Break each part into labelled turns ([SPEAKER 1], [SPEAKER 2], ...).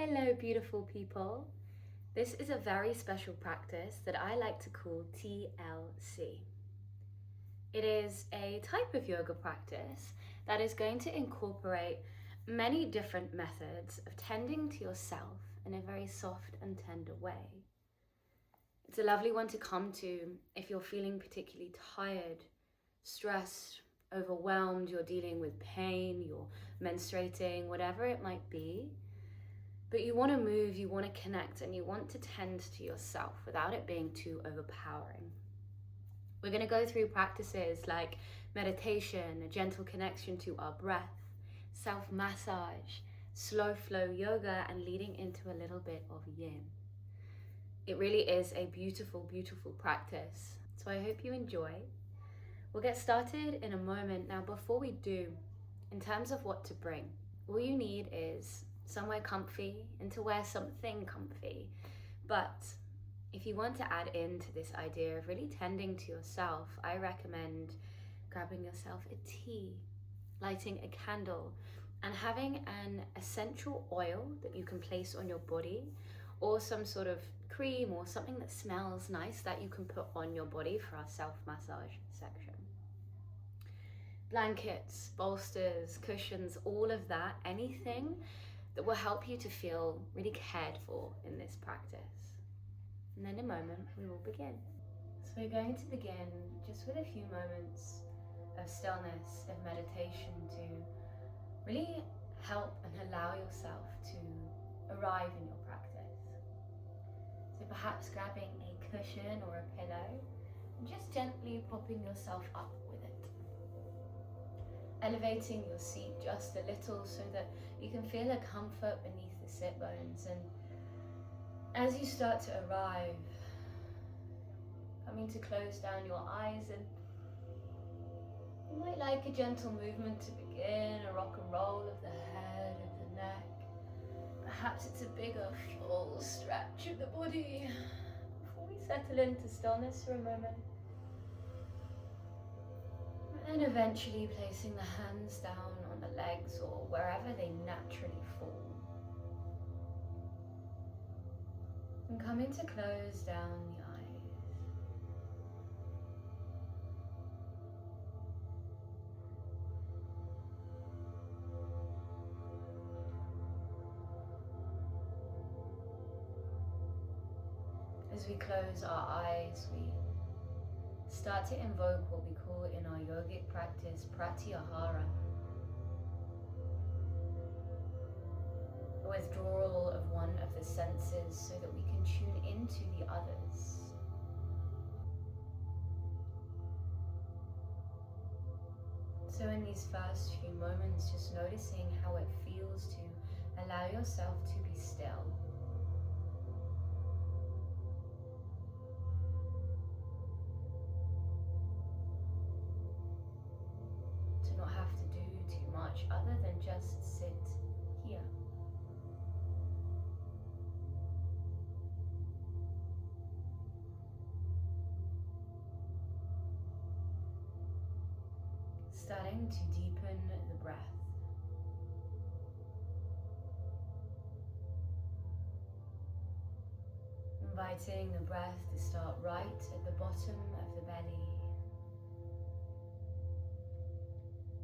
[SPEAKER 1] Hello, beautiful people. This is a very special practice that I like to call TLC. It is a type of yoga practice that is going to incorporate many different methods of tending to yourself in a very soft and tender way. It's a lovely one to come to if you're feeling particularly tired, stressed, overwhelmed, you're dealing with pain, you're menstruating, whatever it might be. But you want to move, you want to connect, and you want to tend to yourself without it being too overpowering. We're going to go through practices like meditation, a gentle connection to our breath, self-massage, slow flow yoga, and leading into a little bit of yin. It really is a beautiful, beautiful practice. So I hope you enjoy. We'll get started in a moment. Now, before we do, in terms of what to bring, all you need is somewhere comfy and to wear something comfy. But if you want to add into this idea of really tending to yourself, I recommend grabbing yourself a tea, lighting a candle, and having an essential oil that you can place on your body, or some sort of cream or something that smells nice that you can put on your body for our self-massage section. Blankets, bolsters, cushions, all of that, anything that will help you to feel really cared for in this practice. And then in a moment, we will begin. So we're going to begin just with a few moments of stillness, of meditation, to really help and allow yourself to arrive in your practice. So perhaps grabbing a cushion or a pillow and just gently propping yourself up with it. Elevating your seat just a little so that you can feel a comfort beneath the sit bones. And as you start to arrive, coming to close down your eyes, and you might like a gentle movement to begin, a rock and roll of the head, of the neck. Perhaps it's a bigger full stretch of the body before we settle into stillness for a moment. And eventually placing the hands down on the legs or wherever they naturally fall. And coming to close down the eyes. As we close our eyes, we start to invoke what we call in our yogic practice pratyahara, a withdrawal of one of the senses so that we can tune into the others. So in these first few moments, just noticing how it feels to allow yourself to be still. Not have to do too much other than just sit here. Starting to deepen the breath. Inviting the breath to start right at the bottom of the belly.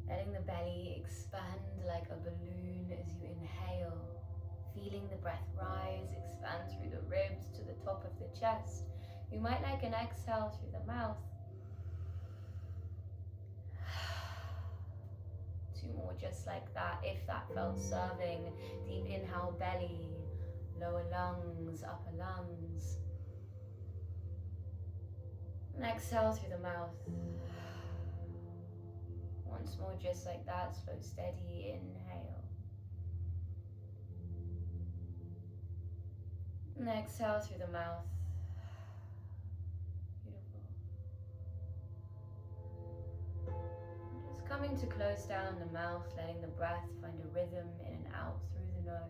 [SPEAKER 1] Letting the belly expand like a balloon as you inhale, feeling the breath rise, expand through the ribs to the top of the chest. You might like an exhale through the mouth. 2 more just like that, if that felt serving. Deep inhale, belly, lower lungs, upper lungs. And exhale through the mouth. Once more, just like that, slow, steady inhale. And exhale through the mouth. Beautiful. Just coming to close down the mouth, letting the breath find a rhythm in and out through the nose.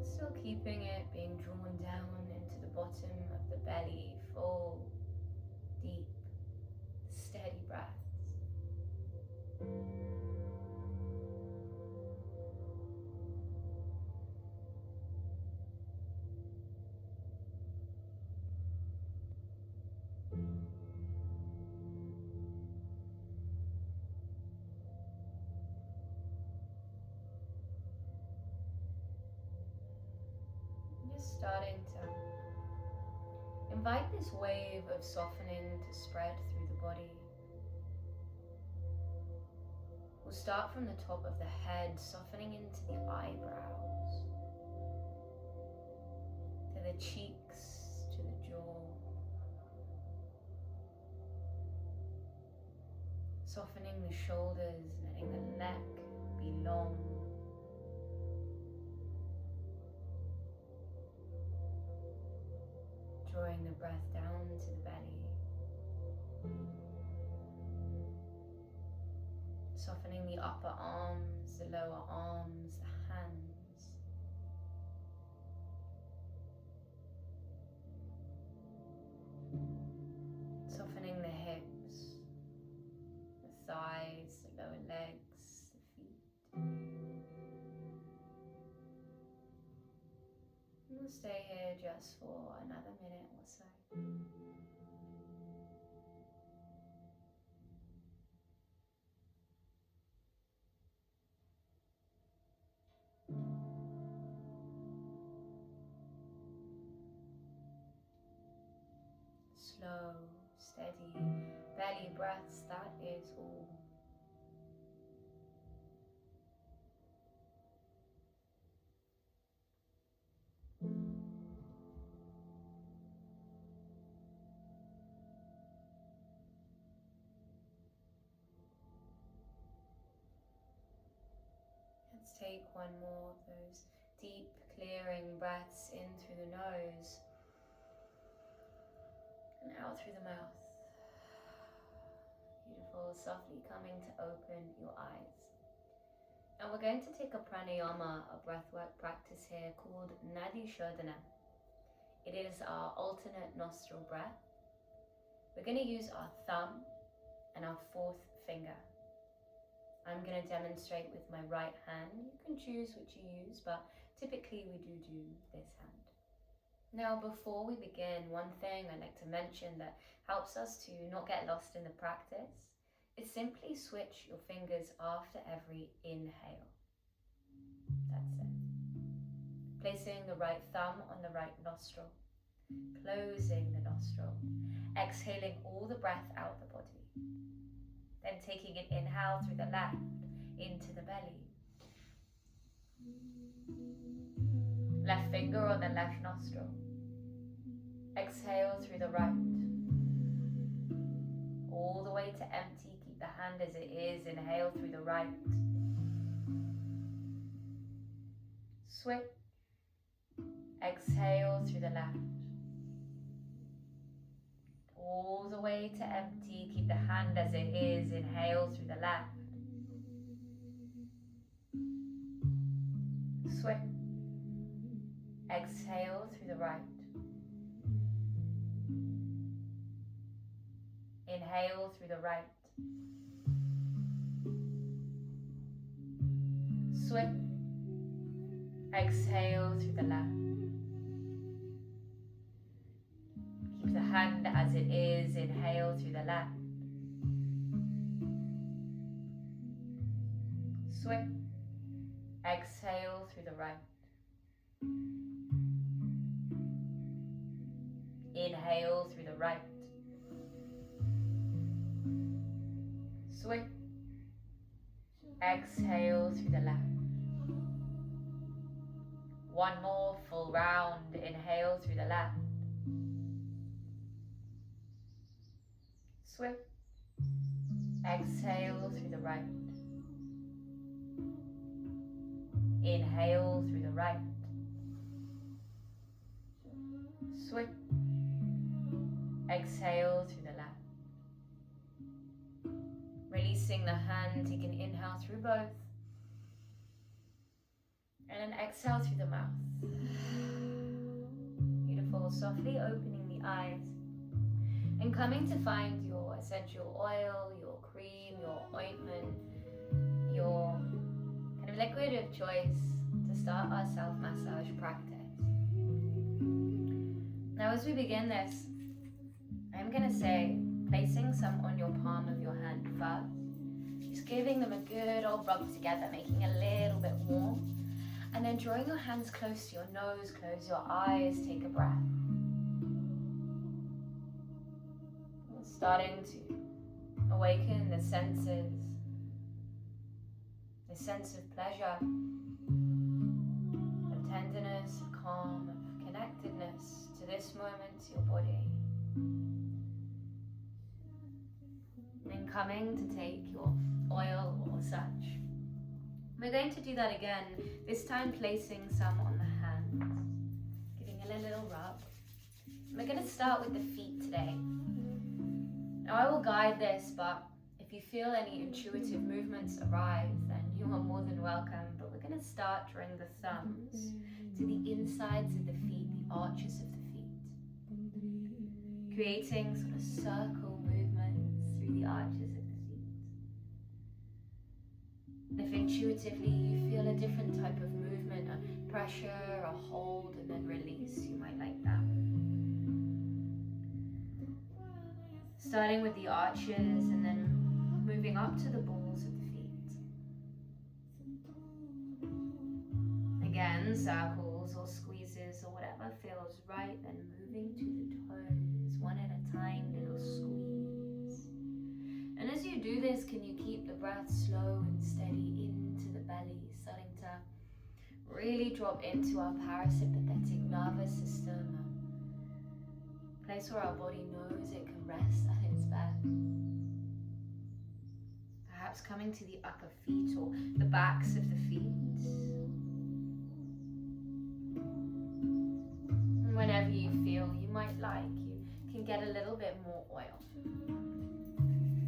[SPEAKER 1] Still keeping it being drawn down into the bottom of the belly, full, deep, steady breaths. starting to invite this wave of softening to spread through the body. We'll start from the top of the head, softening into the eyebrows, to the cheeks, to the jaw. Softening the shoulders, letting the neck be long. Drawing the breath down to the belly. Softening the upper arms, the lower arms, the hands. Softening the hips, the thighs, the lower legs, the feet. We'll stay here just for another minute or so. Slow, steady belly breaths, that is all. Let's take one more of those deep, clearing breaths in through the nose and out through the mouth. Beautiful, softly coming to open your eyes. And we're going to take a pranayama, a breathwork practice here called Nadi Shodhana. It is our alternate nostril breath. We're going to use our thumb and our fourth finger. I'm going to demonstrate with my right hand. You can choose which you use, but typically we do this hand. Now, before we begin, one thing I'd like to mention that helps us to not get lost in the practice is simply switch your fingers after every inhale. That's it. Placing the right thumb on the right nostril, closing the nostril, exhaling all the breath out the body. Then taking an inhale through the left into the belly. Left finger on the left nostril. Exhale through the right. All the way to empty. Keep the hand as it is. Inhale through the right. Switch. Exhale through the left. All the way to empty. Keep the hand as it is. Inhale through the left. Switch. Exhale through the right. Inhale through the right. Switch. Exhale through the left. Keep the hand as it is. Inhale through the left. Switch. Exhale through the right. Inhale through the right. Switch. Exhale through the left. One more full round. Inhale through the left. Switch. Exhale through the right. Inhale through the right. Switch. Exhale through the left. Releasing the hand, take an inhale through both. And then exhale through the mouth. Beautiful, softly opening the eyes. And coming to find your essential oil, your cream, your ointment, your kind of liquid of choice to start our self-massage practice. Now as we begin this, I'm going to say, placing some on your palm of your hand first, just giving them a good old rub together, making it a little bit warm. And then drawing your hands close to your nose, close your eyes, take a breath. Starting to awaken the senses, the sense of pleasure, of tenderness, of calm, of connectedness to this moment, to your body. And coming to take your oil or such. We're going to do that again, this time placing some on the hands, giving it a little rub. We're going to start with the feet today. Now I will guide this, but if you feel any intuitive movements arise, then you are more than welcome. But we're going to start drawing the thumbs to the insides of the feet, the arches of the feet, creating sort of circle movements through the arches of the feet. And if intuitively you feel a different type of movement, a pressure, a hold, and then release, you might like that. Starting with the arches and then moving up to the balls of the feet. Again, circles or squeezes or whatever feels right, then moving to the toes, one at a time, little squeeze. And as you do this, can you keep the breath slow and steady into the belly, starting to really drop into our parasympathetic nervous system, a place where our body knows it can rest at its best. Perhaps coming to the upper feet or the backs of the feet. And whenever you feel you might like, you can get a little bit more oil.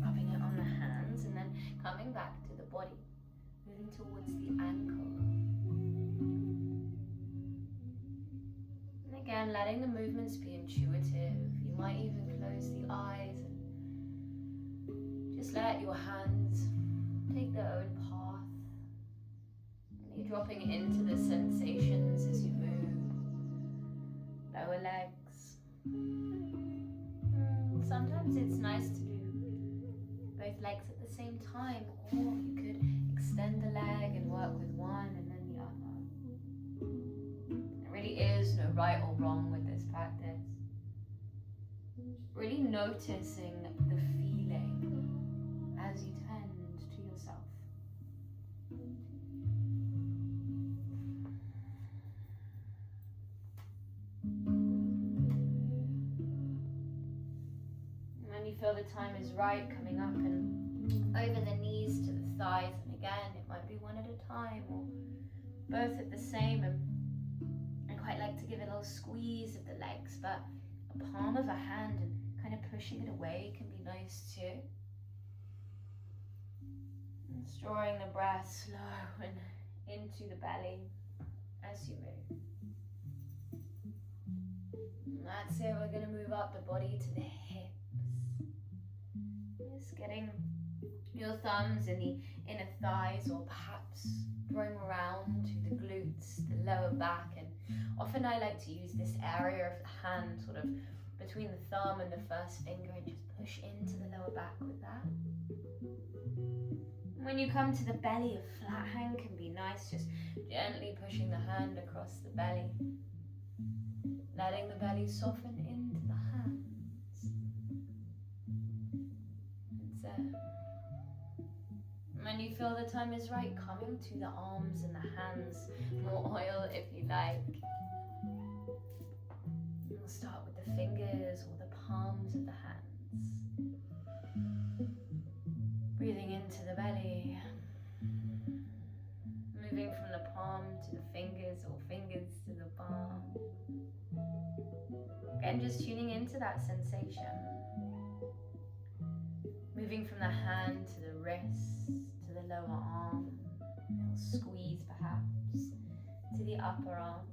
[SPEAKER 1] Rubbing it on the hands and then coming back to the body, moving towards the ankle. And again, letting the movements be intuitive. You might even close the eyes and just let your hands take their own path. And you're dropping into the sensations as you move. Lower legs. Sometimes it's nice to do both legs at the same time, or you could extend the leg and work with one and then the other. There really is no right or wrong with this practice. Really noticing the feeling as you tend to yourself. When you feel the time is right, coming up and over the knees to the thighs, and again it might be one at a time or both at the same. And I quite like to give a little squeeze of the legs, but a palm of a hand and kind of pushing it away can be nice too. And drawing the breath slow and into the belly as you move. And that's it, we're going to move up the body to the hips. Just getting your thumbs in the inner thighs, or perhaps drawing around to the glutes, the lower back. And often I like to use this area of the hand sort of between the thumb and the first finger and just push into the lower back with that. When you come to the belly, a flat hand can be nice, just gently pushing the hand across the belly, letting the belly soften into the hands. And when you feel the time is right, coming to the arms and the hands, more oil if you like. We'll start with the fingers or the palms of the hands. Breathing into the belly. Moving from the palm to the fingers or fingers to the palm. Again, just tuning into that sensation. Moving from the hand to the wrist, to the lower arm. A little squeeze perhaps, to the upper arm.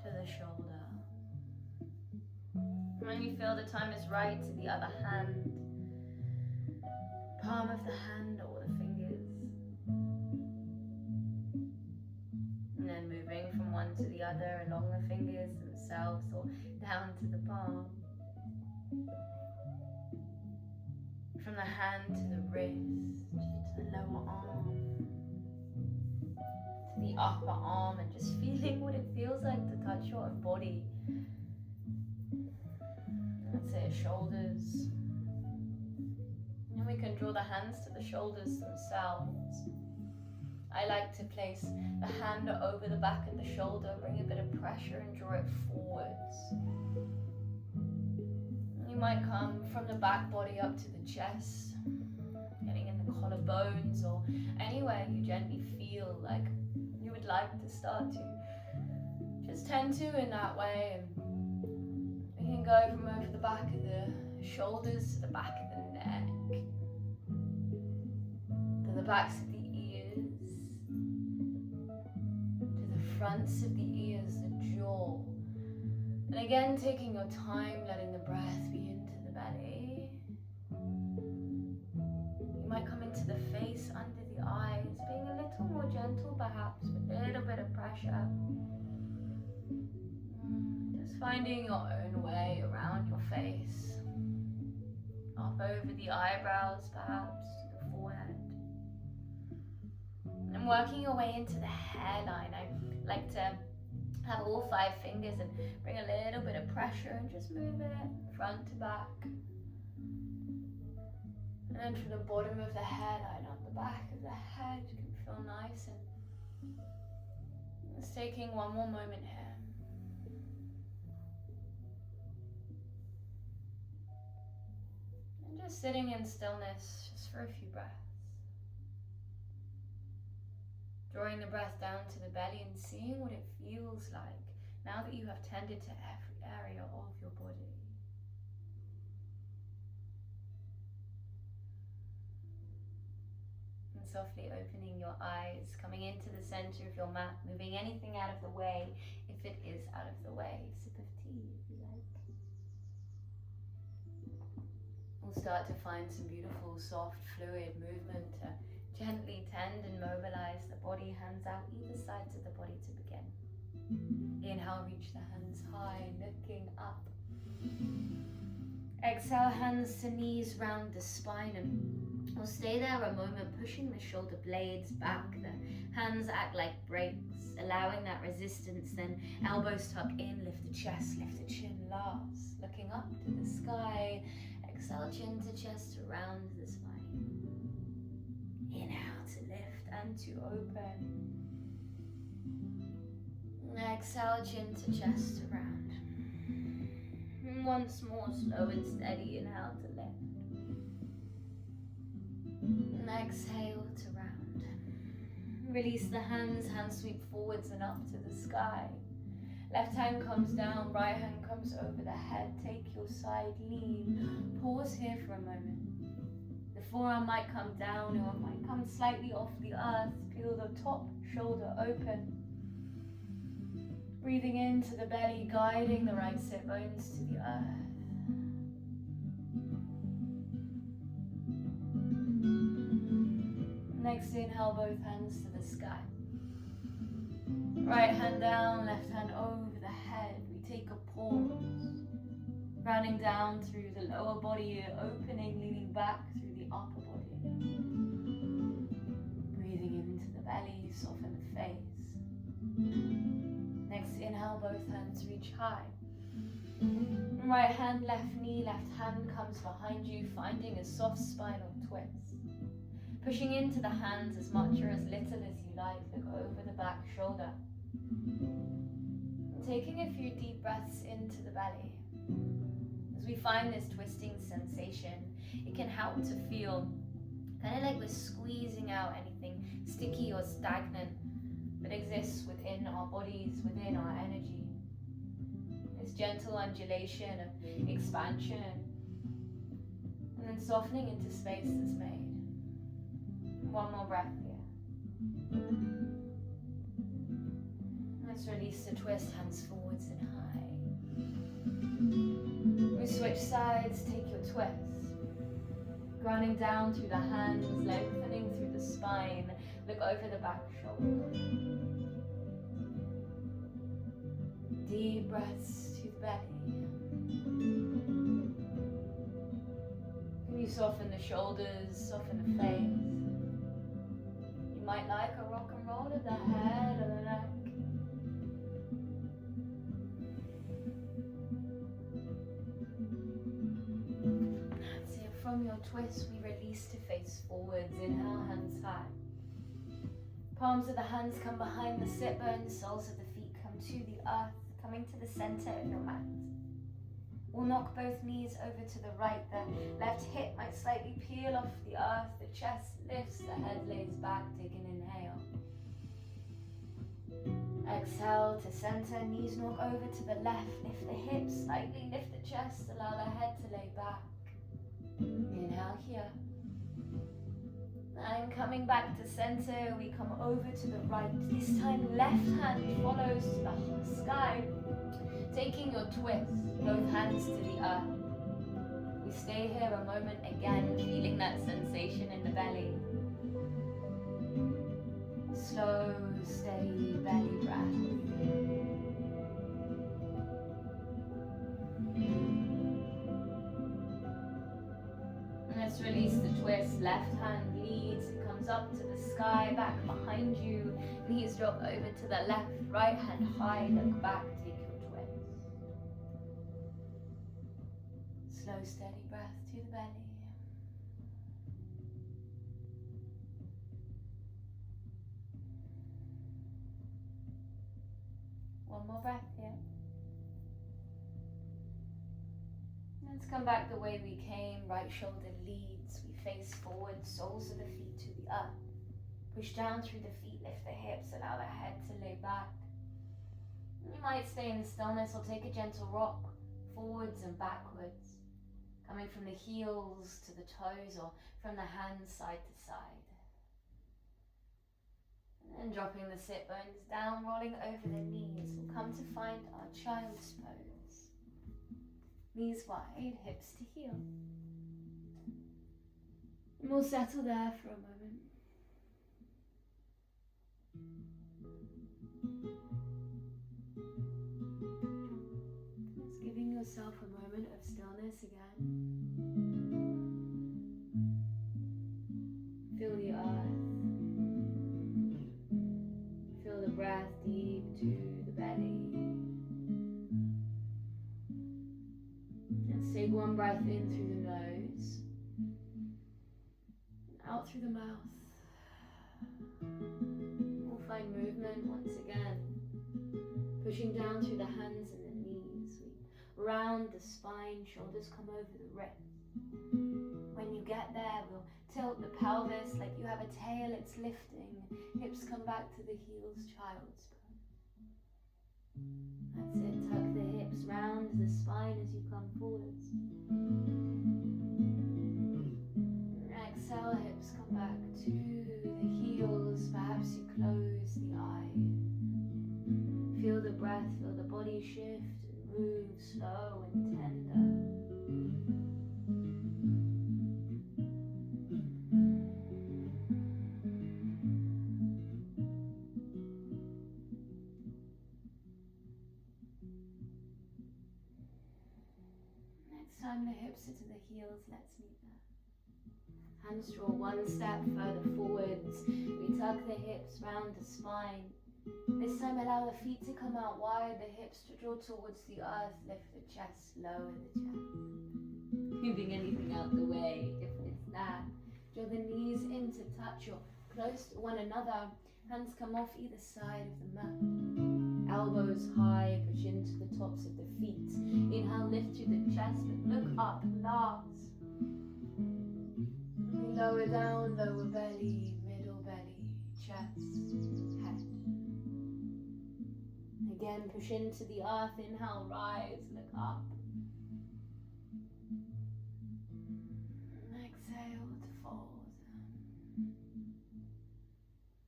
[SPEAKER 1] To the shoulder. When you feel the time is right, to the other hand, palm of the hand or the fingers. And then moving from one to the other along the fingers themselves or down to the palm. From the hand to the wrist, to the lower arm. the upper arm and just feeling what it feels like to touch your own body. Let's say shoulders. And we can draw the hands to the shoulders themselves. I like to place the hand over the back of the shoulder, bring a bit of pressure and draw it forwards. You might come from the back body up to the chest, getting in the collarbones or anywhere you gently feel like you would like to start to. Just tend to in that way, and we can go from over the back of the shoulders to the back of the neck, to the backs of the ears, to the fronts of the ears, the jaw. And again, taking your time, letting the breath be into the belly. You might come into the face, under the eyes, being a little more gentle perhaps, with a little bit of pressure. Just finding your own way around your face. Up over the eyebrows perhaps, to the forehead. And working your way into the hairline. I like to have all 5 fingers and bring a little bit of pressure and just move it front to back. And then from the bottom of the hairline up the back of the head can feel nice. And just taking one more moment here. And just sitting in stillness just for a few breaths. Drawing the breath down to the belly and seeing what it feels like now that you have tended to every area of your body. And softly opening your eyes, coming into the center of your mat, moving anything out of the way if it is out of the way. Sip of tea if you like. We'll start to find some beautiful, soft, fluid movement to gently tend and mobilize the body, hands out either sides of the body to begin. Inhale, reach the hands high, looking up. Exhale, hands to knees round the spine, and we'll stay there a moment, pushing the shoulder blades back. The hands act like brakes, allowing that resistance. Then elbows tuck in, lift the chest, lift the chin last. Looking up to the sky, exhale, chin to chest, around the spine. Inhale to lift and to open. Exhale, chin to chest, around. And once more, slow and steady, inhale to lift. And exhale to round. Release the hands, hands sweep forwards and up to the sky. Left hand comes down, right hand comes over the head. Take your side lean. Pause here for a moment. The forearm might come down or it might come slightly off the earth. Feel the top shoulder open. Breathing into the belly, guiding the right sit bones to the earth. Next inhale, both hands to the sky. Right hand down, left hand over the head. We take a pause. Rounding down through the lower body, opening, leaning back through the upper body. Breathing into the belly, soften the face. Next inhale, both hands reach high. Right hand, left knee, left hand comes behind you, finding a soft spinal twist. Pushing into the hands as much or as little as you like. Look over the back shoulder. And taking a few deep breaths into the belly. As we find this twisting sensation, it can help to feel kind of like we're squeezing out anything sticky or stagnant that exists within our bodies, within our energy. This gentle undulation of expansion and then softening into space that's made. One more breath here. Let's release the twist, hands forwards and high. We switch sides, take your twist. Grounding down through the hands, lengthening through the spine. Look over the back shoulder. Deep breaths to the belly. You soften the shoulders, soften the face. You might like a rock and roll of the head or the neck. That's it. From your twist, we release to face forwards. Inhale, hands high. Palms of the hands come behind the sit bones, soles of the feet come to the earth, coming to the center of your mat. We'll knock both knees over to the right. The left hip might slightly peel off the earth. The chest lifts, the head lays back. Take an inhale. Exhale to center, knees knock over to the left. Lift the hips, slightly lift the chest. Allow the head to lay back. Inhale here. And coming back to center, we come over to the right. This time, left hand follows to the sky. Taking your twist, both hands to the earth. We stay here a moment again, feeling that sensation in the belly. Slow, steady belly breath. And let's release the twist. Left hand leads, it comes up to the sky, back behind you. Knees drop over to the left, right hand high, look back, take your twist. Slow, steady breath to the belly. One more breath here. Let's come back the way we came. Right shoulder leads. We face forward, soles of the feet to the earth. Push down through the feet, lift the hips, allow the head to lay back. You might stay in the stillness or take a gentle rock forwards and backwards. Coming from the heels to the toes or from the hands side to side. And then dropping the sit bones down, rolling over the knees. We'll come to find our child's pose. Knees wide, hips to heel. And we'll settle there for a moment. Just giving yourself a moment of stillness again. Feel the earth. Feel the breath deep to the belly. Let's take one breath in through the nose, and out through the mouth. We'll find movement once again, pushing down through the hands and the knees. We round the spine, shoulders come over the wrists. When you get there, we'll tilt the pelvis like you have a tail, it's lifting. Hips come back to the heels, child's pose. That's it, tuck the hips, round the spine as you come forwards. Exhale, hips come back to the heels, perhaps you close the eyes. Feel the breath, feel the body shift and move slow and tender. Time the hips are to the heels, let's meet that. Hands draw one step further forwards. We tuck the hips round the spine. This time allow the feet to come out wide, the hips to draw towards the earth, lift the chest, lower the chest. Moving anything out the way if it's that. Draw the knees in to touch or close to one another. Hands come off either side of the mat. Elbows high, push into the tops of the feet. Inhale, lift through the chest, but look up last. We lower down, lower belly, middle belly, chest, head. Again, push into the earth. Inhale, rise, look up. And exhale to fold.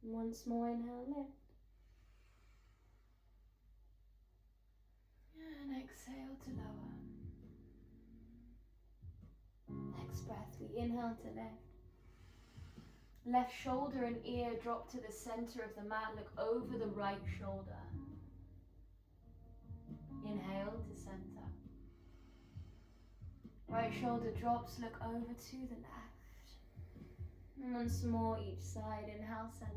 [SPEAKER 1] Once more, inhale, lift. And exhale to lower. Next breath, we inhale to lift. Left shoulder and ear drop to the center of the mat. Look over the right shoulder. Inhale to center. Right shoulder drops, look over to the left. And once more, each side. Inhale, center.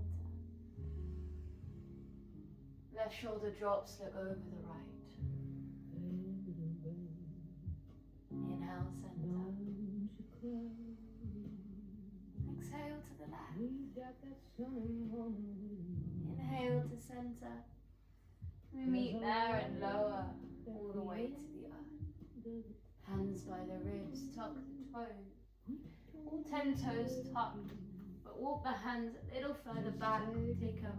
[SPEAKER 1] Left shoulder drops, look over the right. Inhale, center. Exhale to the left. Inhale to center. We meet there and lower all the way to the earth. Hands by the ribs, tuck the toes. All 10 toes tucked, but walk the hands a little further back. Take a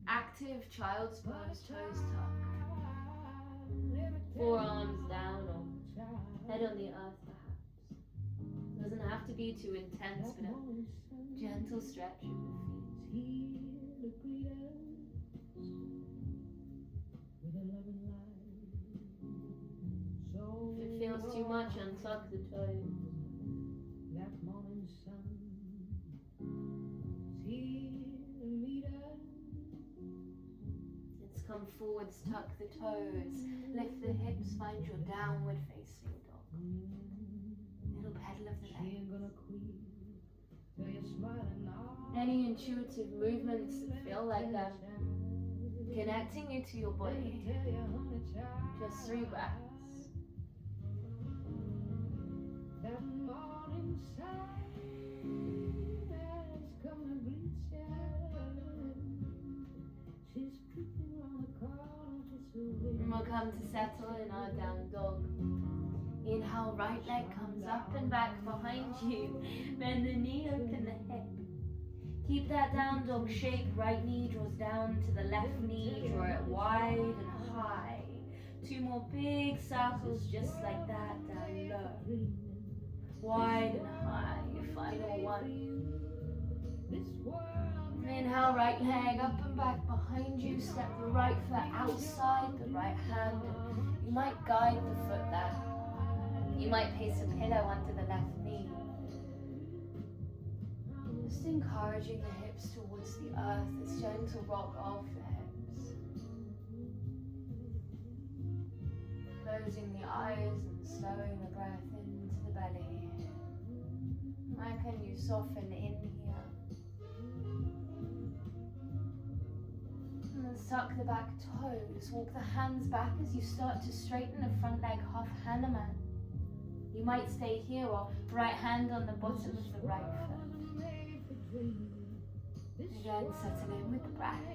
[SPEAKER 1] active child's pose, toes tucked. Forearms down or head on the earth perhaps. Doesn't have to be too intense, but a gentle stretch of the feet. If it feels too much, untuck the toes. Let's come forwards, tuck the toes, lift the hips, find your downward facing dog. Little pedal of the leg. Any intuitive movements that feel like them connecting you to your body. Just 3 breaths. And we'll come to settle in our down dog. Inhale, right leg comes up and back behind you. Bend the knee, open the hip. Keep that down dog shape. Right knee draws down to the left knee. Draw it wide and high. 2 more big circles just like that, down low. Wide and high. Your final one. Inhale, right leg up and back behind you. Step the right foot outside the right hand. And you might guide the foot there. You might place a pillow under the left knee. Just encouraging the hips towards the earth. This gentle rock of the hips. Closing the eyes and slowing the breath into the belly. How can you soften in here? And then tuck the back toes. Walk the hands back as you start to straighten the front leg, half Hanuman. You might stay here or right hand on the bottom of the right foot. Again, settle in with the breath.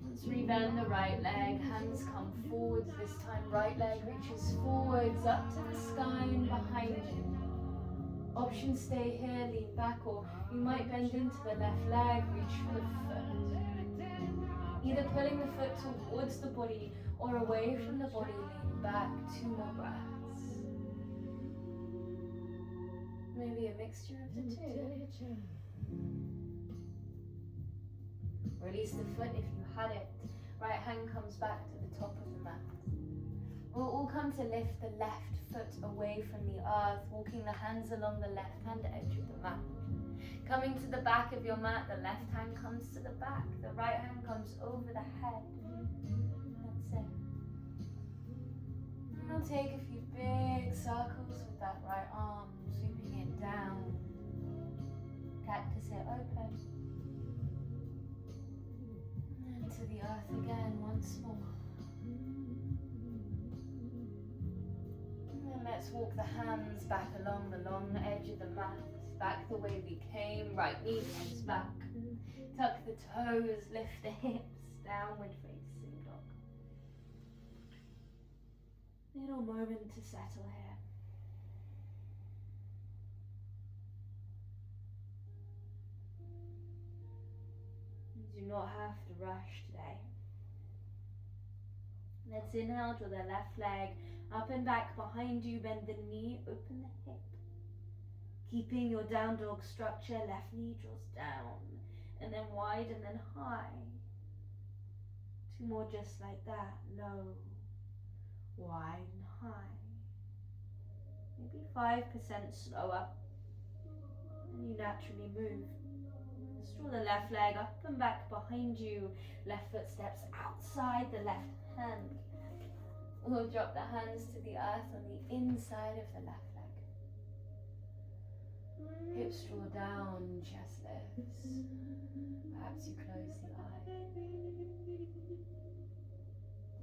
[SPEAKER 1] Let's rebend the right leg, hands come forwards this time. Right leg reaches forwards up to the sky and behind you. Option stay here, lean back, or you might bend into the left leg, reach for the foot. Either pulling the foot towards the body or away from the body, lean back. 2 more breaths. Maybe a mixture of the 2. Release the foot if you had it. Right hand comes back to the top of the mat. We'll all come to lift the left foot away from the earth, walking the hands along the left hand edge of the mat. Coming to the back of your mat, the left hand comes to the back, the right hand comes over the head. That's it. We'll take a few big circles with that right arm, sweeping it down. Cactus it open. And to the earth again once more. And let's walk the hands back along the long edge of the mat. Back the way we came, right knee comes back. Tuck the toes, lift the hips, downward facing dog. Little moment to settle here. You do not have to rush today. Let's inhale, draw the left leg up and back behind you, bend the knee, open the hip. Keeping your down dog structure, left knee draws down, and then wide and then high. 2 more just like that, low, wide and high. Maybe 5% slower, and you naturally move. Let's draw the left leg up and back behind you, left foot steps outside the left hand. We'll drop the hands to the earth on the inside of the left leg. Hips draw down, chest lifts. Perhaps you close the eye.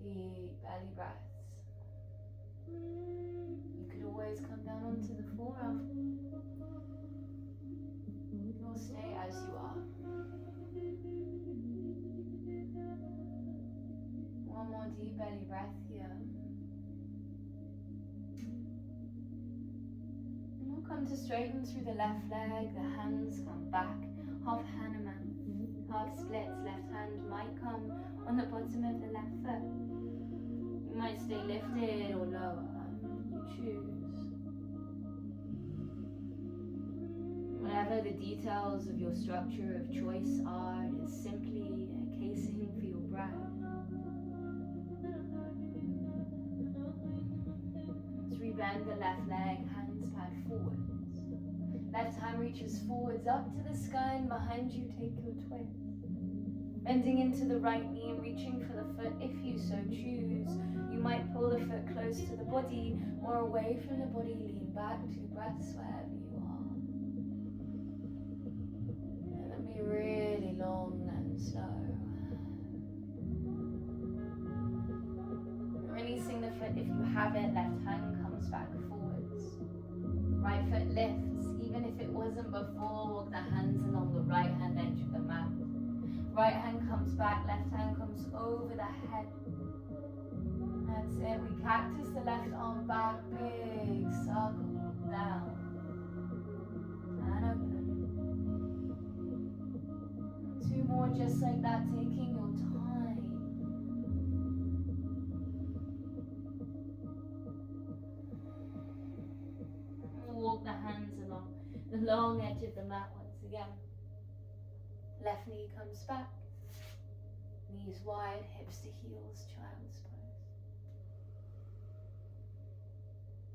[SPEAKER 1] Deep belly breaths. You could always come down onto the forearm. Or stay as you are. One more deep belly breath here. And we'll come to straighten through the left leg. The hands come back. Half Hanuman. Half splits. Left hand might come on the bottom of the left foot. You might stay lifted or lower. You choose. Whatever the details of your structure of choice are, it is simply a casing for your breath. Let's rebend the left leg, hands pad forwards. Left hand reaches forwards up to the sky, and behind you take your twist. Bending into the right knee and reaching for the foot if you so choose. You might pull the foot close to the body or away from the body, lean back to breaths wherever you are. And then be really long and slow. Releasing the foot if you have it, left hand comes back forwards. Right foot lifts, even if it wasn't before, walk the hands along the right hand edge of the mat. Right hand comes back, left hand comes over the head. That's it, we cactus the left arm back, big circle, down. And open. 2 more just like that, taking your time. Walk the hands along the long edge of the mat once again. Left knee comes back, knees wide, hips to heels, child's pose.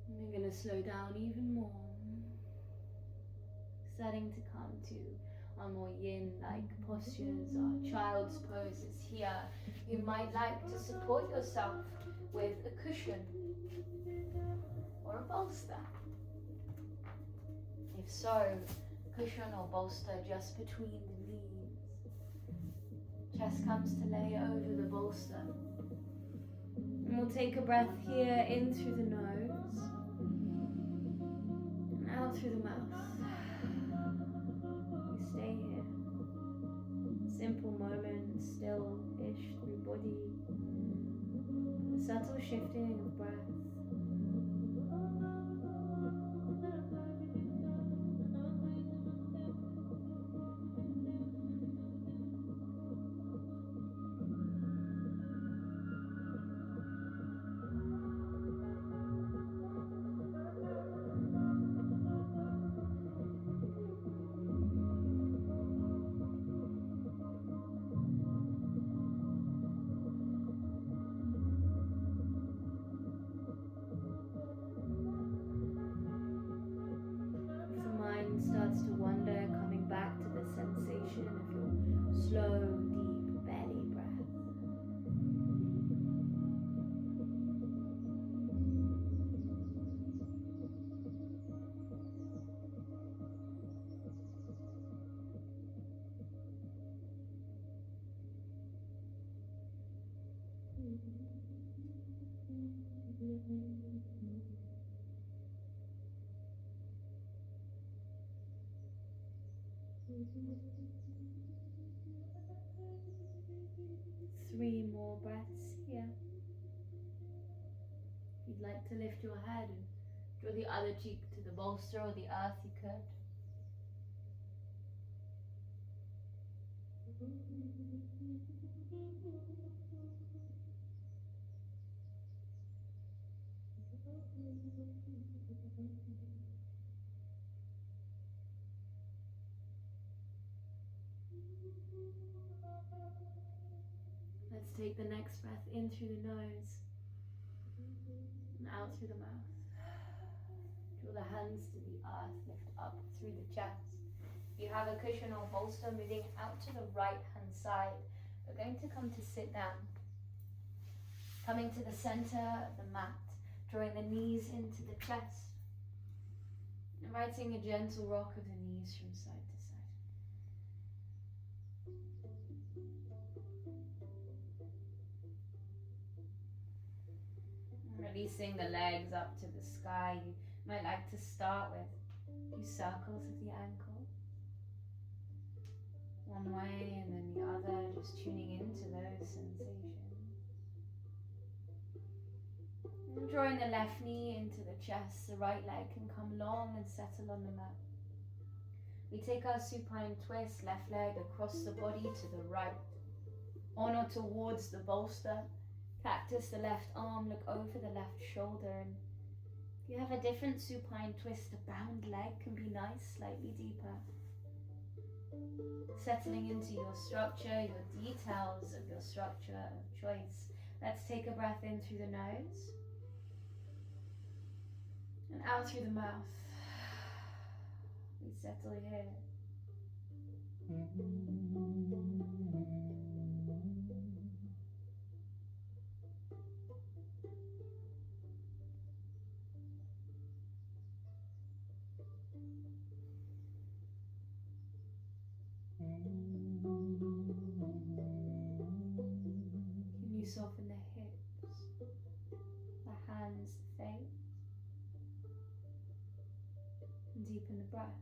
[SPEAKER 1] And we're going to slow down even more, starting to come to our more yin-like postures, our child's poses here. You might like to support yourself with a cushion or a bolster. If so, cushion or bolster just between the knees. Chest comes to lay over the bolster. And we'll take a breath here in through the nose and out through the mouth. We stay here. Simple moment, still-ish through body. A subtle shifting of breath. Starts to wander, coming back to the sensation of your slow, deep belly breath. Three more breaths here. If you'd like to lift your head and draw the other cheek to the bolster or the earth, you could. Let's take the next breath in through the nose and out through the mouth. Draw the hands to the earth, lift up through the chest. If you have a cushion or bolster, moving out to the right hand side, we're going to come to sit down. Coming to the center of the mat, drawing the knees into the chest. Inviting a gentle rock of the knees from side to side. Releasing the legs up to the sky. You might like to start with a few circles of the ankle. One way and then the other, just tuning into those sensations. And drawing the left knee into the chest, the right leg can come long and settle on the mat. We take our supine twist, left leg across the body to the right, on or towards the bolster. Cactus the left arm, look over the left shoulder, and if you have a different supine twist, a bound leg can be nice, slightly deeper. Settling into your structure, your details of your structure of choice. Let's take a breath in through the nose and out through the mouth. We settle here. Can you soften the hips, the hands, the face, and deepen the breath?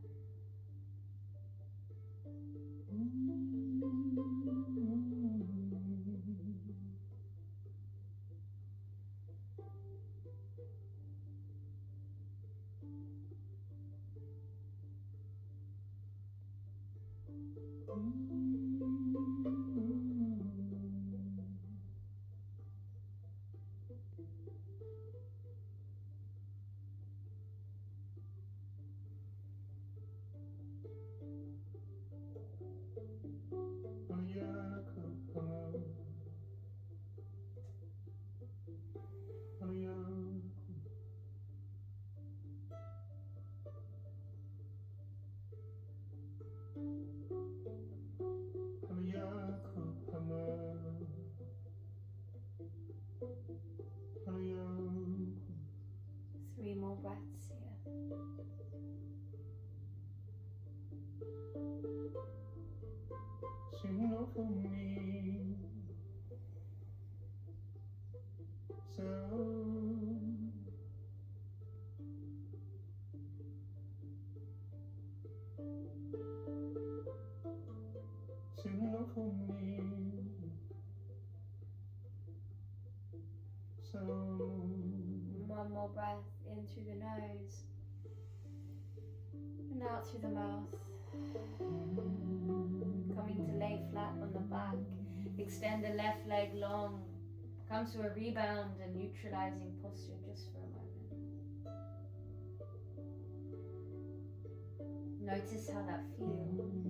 [SPEAKER 1] Three more breaths here.
[SPEAKER 2] Sing for me, so sing for me, so.
[SPEAKER 1] One more breath in through the nose and out through the mouth. Coming to lay flat on the back. Extend the left leg long. Come to a rebound and neutralizing posture just for a moment. Notice how that feels.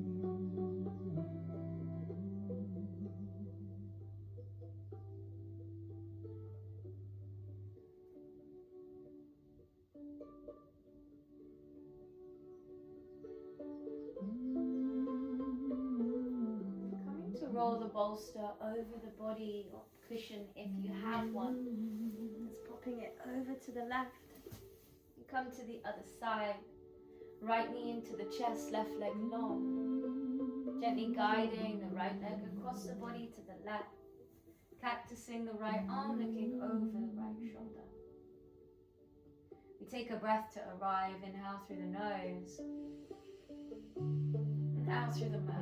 [SPEAKER 1] Roll the bolster over the body or cushion if you have one. Just popping it over to the left. You come to the other side. Right knee into the chest, left leg long. Gently guiding the right leg across the body to the left. Cactusing the right arm, looking over the right shoulder. We take a breath to arrive. Inhale through the nose. And out through the mouth.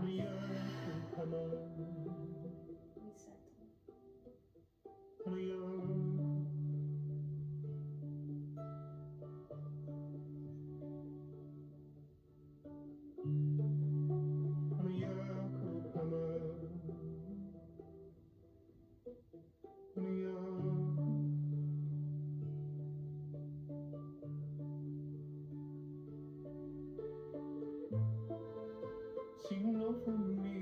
[SPEAKER 2] Sing for me,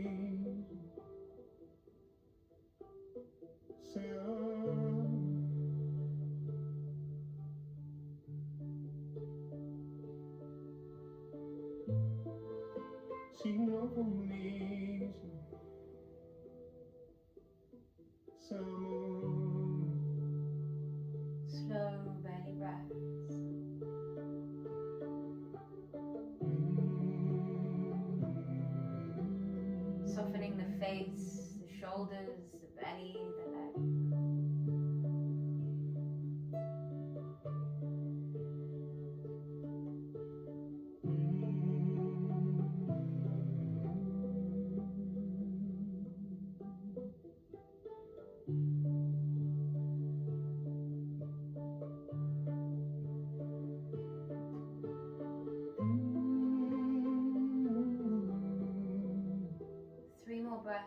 [SPEAKER 2] so. Sing for me, so.
[SPEAKER 1] face, the shoulders, the belly, the legs. Three more breaths.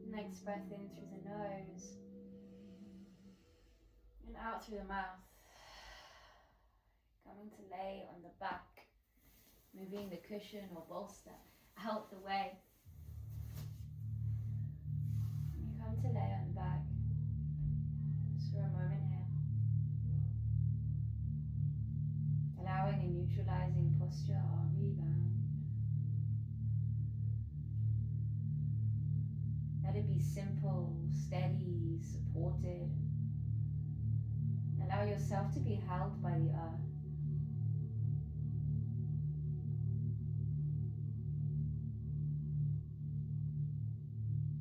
[SPEAKER 1] Next breath in through the nose and out through the mouth. Coming to lay on the back, moving the cushion or bolster out the way. You come to lay on the back just for a moment here. Allowing a neutralizing posture or rebound. Let it be simple, steady, supported. Allow yourself to be held by the earth.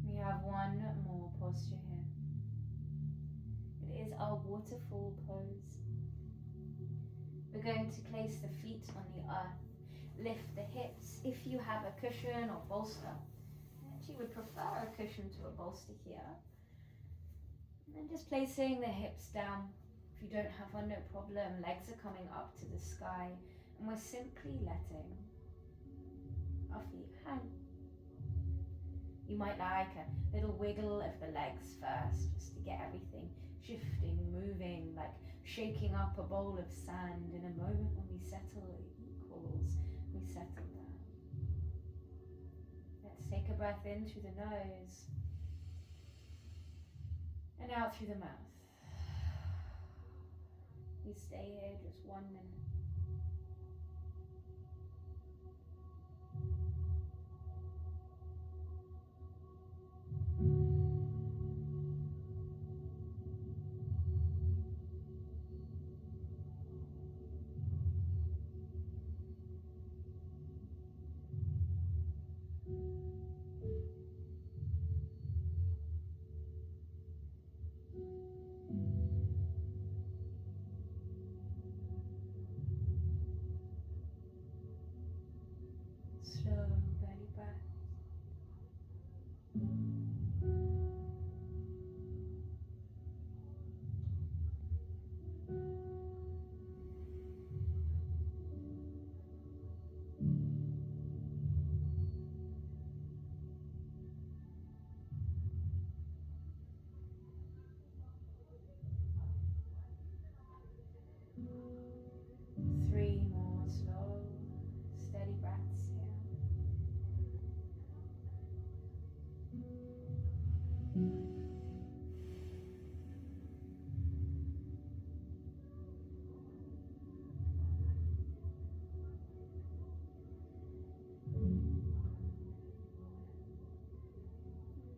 [SPEAKER 1] We have one more posture here. It is our waterfall pose. We're going to place the feet on the earth. Lift the hips if you have a cushion or bolster. She would prefer a cushion to a bolster here. And then just placing the hips down. If you don't have one, no problem. Legs are coming up to the sky. And we're simply letting our feet hang. You might like a little wiggle of the legs first, just to get everything shifting, moving, like shaking up a bowl of sand. In a moment when we settle, it equals, we settle down. Let's take a breath in through the nose and out through the mouth. We stay here just 1 minute. Slow belly breath. Three more slow, steady breaths here.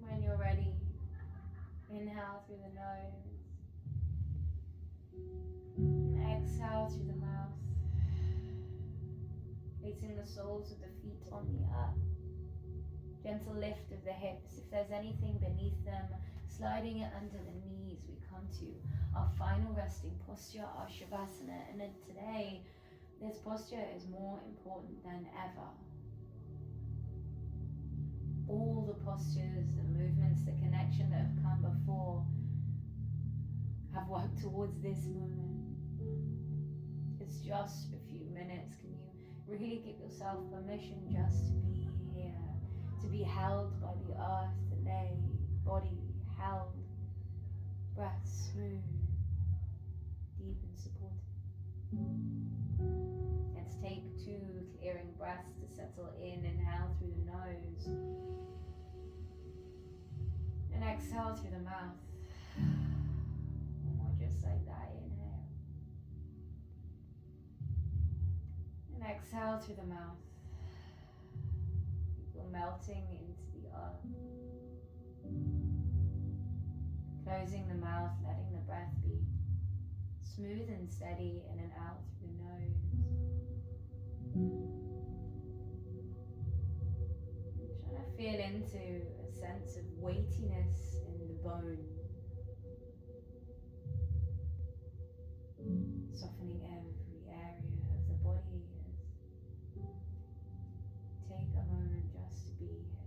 [SPEAKER 1] When you're ready, inhale through the nose, and exhale through the mouth, placing the soles of the feet on the earth. Gentle lift of the hips. If there's anything beneath them, sliding it under the knees. We come to our final resting posture, our shavasana. And then today, this posture is more important than ever. All the postures, the movements, the connection that have come before have worked towards this moment. It's just a few minutes. Can you really give yourself permission just to be here, to be held by the earth, to lay, body held, breath smooth, deep and supported. Let's take 2 clearing breaths to settle in. Inhale through the nose and exhale through the mouth. exhale through the mouth. You're melting into the earth. Closing the mouth, letting the breath be smooth and steady in and out through the nose. Trying to feel into a sense of weightiness in the bones. Softening every area of the body as take a moment just to be here.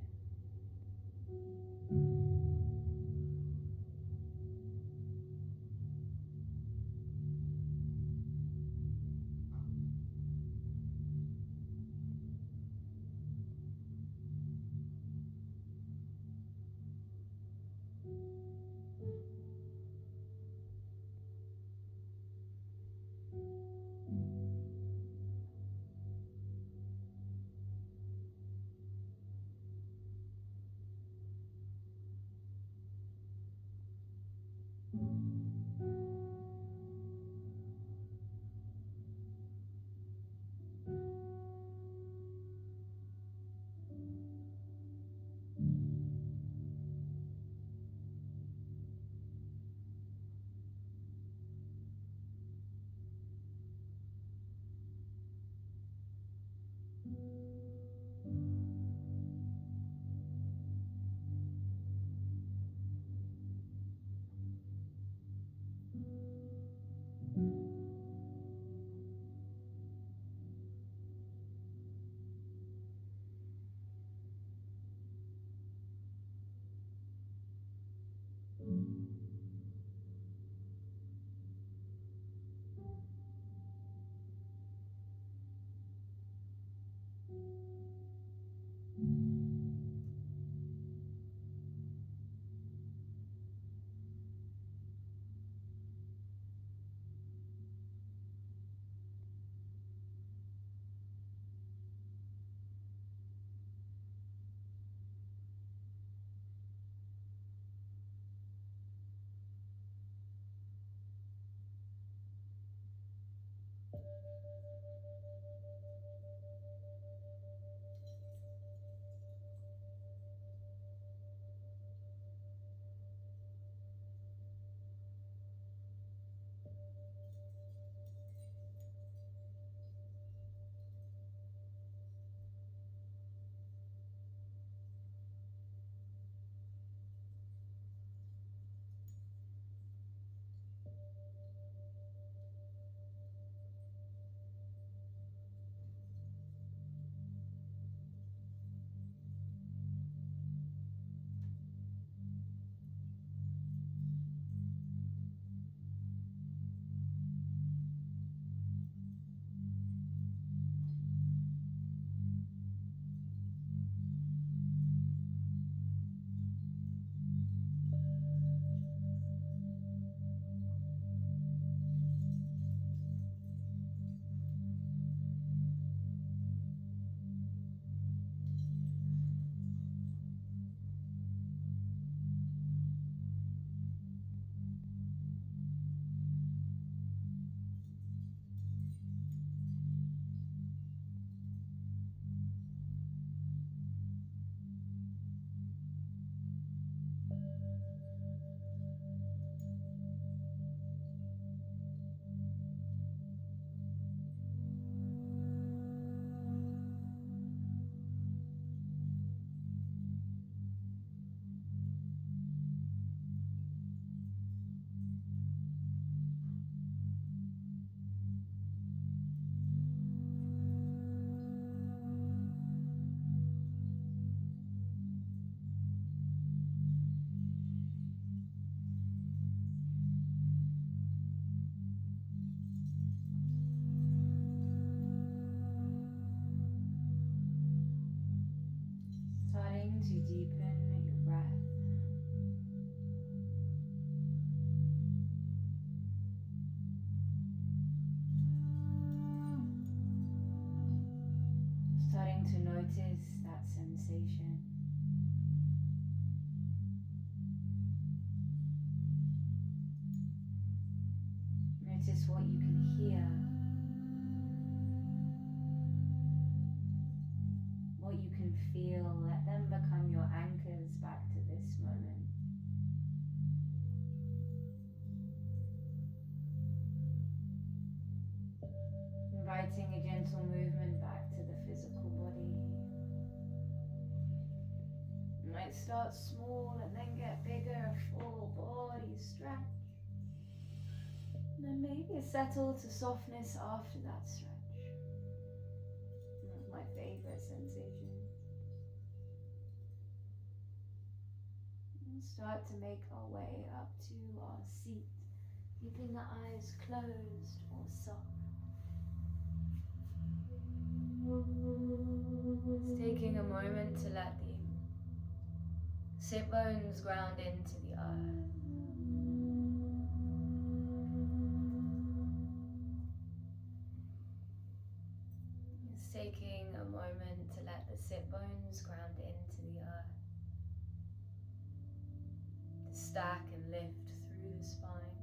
[SPEAKER 1] Starting to deepen your breath. Starting to notice that sensation. Notice what you can hear. and feel. Let them become your anchors back to this moment. Inviting a gentle movement back to the physical body. You might start small and then get bigger, full body stretch. And then maybe settle to softness after that stretch. One of my favorite sensations. And start to make our way up to our seat, keeping the eyes closed or soft. It's taking a moment to let the sit bones ground into the earth. It's taking a moment to let the sit bones ground into the earth. To stack and lift through the spine.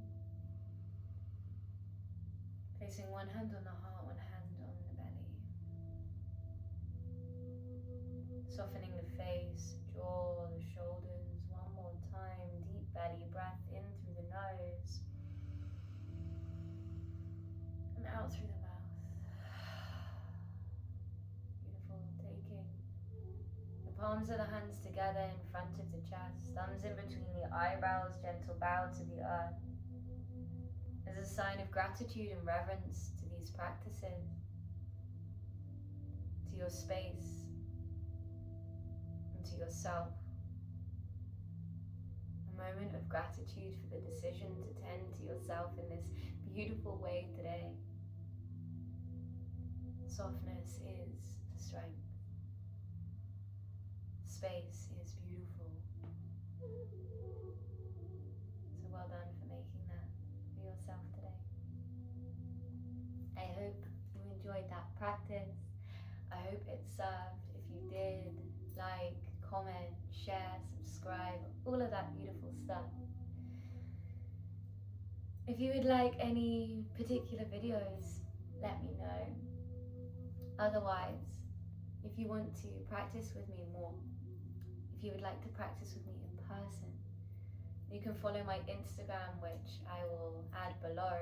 [SPEAKER 1] Placing one hand on the heart, one hand on the belly. Softening the face, jaw, the shoulders. One more time. Deep belly breath in through the nose. And out through the mouth. Beautiful. Taking the palms of the hands together in front of the chest. Thumbs in between the eyebrows. Gentle bow to the earth. As a sign of gratitude and reverence to these practices. To your space. To yourself. A moment of gratitude for the decision to tend to yourself in this beautiful way today. Softness is strength. Space is beautiful. So well done for making that for yourself today. I hope you enjoyed that practice. I hope it served. If you did, like, comment, share, subscribe, all of that beautiful stuff. If you would like any particular videos, let me know. Otherwise, if you want to practice with me more, if you would like to practice with me in person, you can follow my Instagram, which I will add below,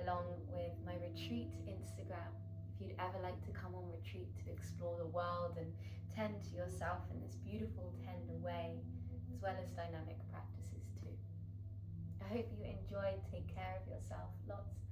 [SPEAKER 1] along with my retreat Instagram. If you'd ever like to come on retreat to explore the world and tend to yourself in this beautiful, tender way, as well as dynamic practices too. I hope you enjoyed. Take care of yourself. Lots